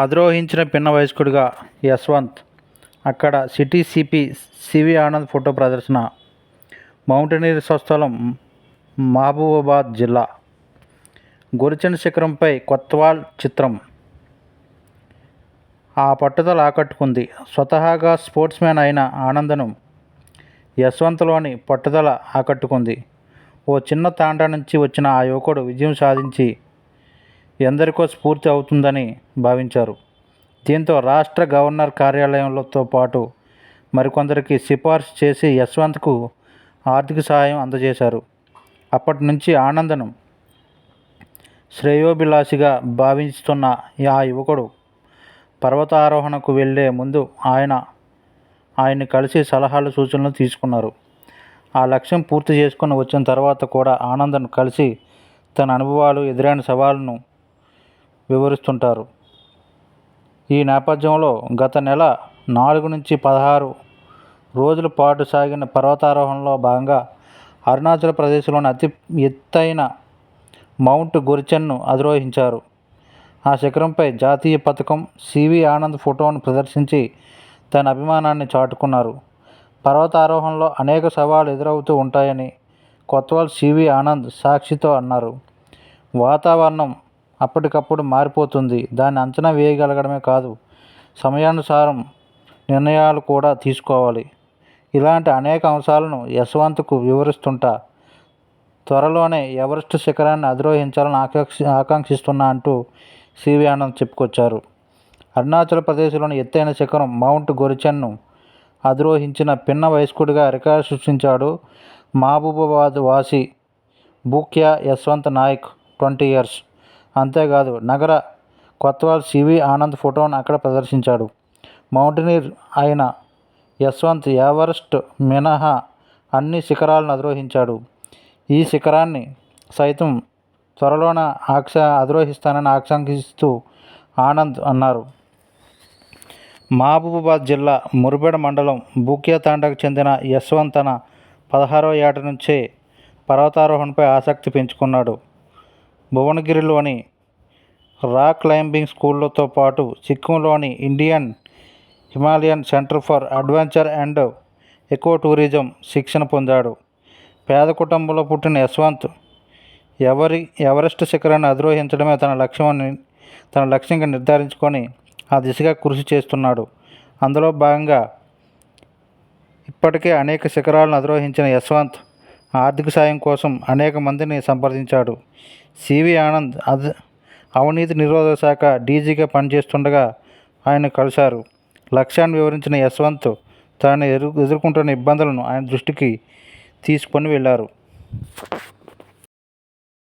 అధిరోహించిన పిన్న వయస్కుడిగా యశ్వంత్. అక్కడ city CP CV Anand photo ప్రదర్శన. మౌంటనీర్ స్వస్థలం మహబూబాబాద్ జిల్లా. గురిచండ్ శిఖరంపై కొత్వాల్ చిత్రం. ఆ పట్టుదల ఆకట్టుకుంది. స్వతహాగా స్పోర్ట్స్ మ్యాన్ అయిన ఆనంద్ను యశ్వంత్లోని పట్టుదల ఆకట్టుకుంది. ఓ చిన్న తాండా నుంచి వచ్చిన ఆ యువకుడు విజయం సాధించి ఎందరికో స్ఫూర్తి అవుతుందని భావించారు. దీంతో రాష్ట్ర గవర్నర్ కార్యాలయంతో పాటు మరికొందరికి సిఫార్సు చేసి యశ్వంత్కు ఆర్థిక సహాయం అందజేశారు. అప్పటి నుంచి ఆనంద్ను శ్రేయోభిలాషిగా భావిస్తున్న ఆ యువకుడు పర్వతారోహణకు వెళ్లే ముందు ఆయన్ని కలిసి సలహాలు సూచనలు తీసుకున్నారు. ఆ లక్ష్యం పూర్తి చేసుకుని వచ్చిన తర్వాత కూడా ఆనంద్ను కలిసి తన అనుభవాలు, ఎదురైన సవాళ్లను వివరిస్తుంటారు. ఈ నేపథ్యంలో గత నెల 4 నుంచి 16 రోజుల పాటు సాగిన పర్వతారోహణలో భాగంగా అరుణాచల్ ప్రదేశ్లోని అతి ఎత్తైన మౌంట్ గురిచండ్ను అధిరోహించారు. ఆ శిఖరంపై జాతీయ పతాకం, సివి ఆనంద్ ఫోటోను ప్రదర్శించి తన అభిమానాన్ని చాటుకున్నారు. పర్వతారోహణలో అనేక సవాళ్లు ఎదురవుతూ ఉంటాయని కొత్వాల్ సివి ఆనంద్ సాక్షితో అన్నారు. వాతావరణం అప్పటికప్పుడు మారిపోతుంది. దాన్ని అంచనా వేయగలగడమే కాదు, సమయానుసారం నిర్ణయాలు కూడా తీసుకోవాలి. ఇలాంటి అనేక అంశాలను యశ్వంత్కు వివరిస్తుంటా త్వరలోనే ఎవరెస్ట్ శిఖరాన్ని అధిరోహించాలని ఆకాంక్షిస్తున్నా అంటూ సివి ఆనంద్ చెప్పుకొచ్చారు. అరుణాచల్ ప్రదేశ్లోని ఎత్తైన శిఖరం మౌంట్ గురిచండ్ను అధిరోహించిన పిన్న వయస్కుడిగా రికార్డు సృష్టించాడు మహబూబాబాద్ వాసి బూక్యా యశ్వంత్ నాయక్, 20 years. అంతేకాదు, నగర కొత్వాల్ సివి ఆనంద్ ఫోటోను అక్కడ ప్రదర్శించాడు. మౌంటనీర్ అయిన యశ్వంత్ ఎవరెస్ట్ మినహా అన్ని శిఖరాలను అధిరోహించాడు. ఈ శిఖరాన్ని సైతం త్వరలోనే అధిరోహిస్తానని ఆకాంక్షిస్తూ ఆనంద్ అన్నారు. మహబూబాబాద్ జిల్లా మురుబెడ మండలం బూక్యా తాండాకు చెందిన యశ్వంత్ తన 16వ ఏట నుంచే పర్వతారోహణపై ఆసక్తి పెంచుకున్నాడు. భువనగిరిలోని రాక్ క్లైంబింగ్ స్కూల్తో పాటు సిక్కింలోని Indian Himalayan centre for adventure and eco tourism శిక్షణ పొందాడు. పేద కుటుంబంలో పుట్టిన యశ్వంత్ ఎవరెస్ట్ శిఖరాన్ని అధిరోహించడమే తన లక్ష్యంగా నిర్ధారించుకొని ఆ దిశగా కృషి చేస్తున్నాడు. అందులో భాగంగా ఇప్పటికే అనేక శిఖరాలను అధిరోహించిన యశ్వంత్ ఆర్థిక సాయం కోసం అనేక మందిని సంప్రదించాడు. సివి ఆనంద్ అవినీతి నిరోధక శాఖ డీజీగా పనిచేస్తుండగా ఆయన కలిశారు. లక్ష్యాన్ని వివరించిన యశ్వంత్ తాను ఎదుర్కొంటున్న ఇబ్బందులను ఆయన దృష్టికి తీసుకొని వెళ్లారు.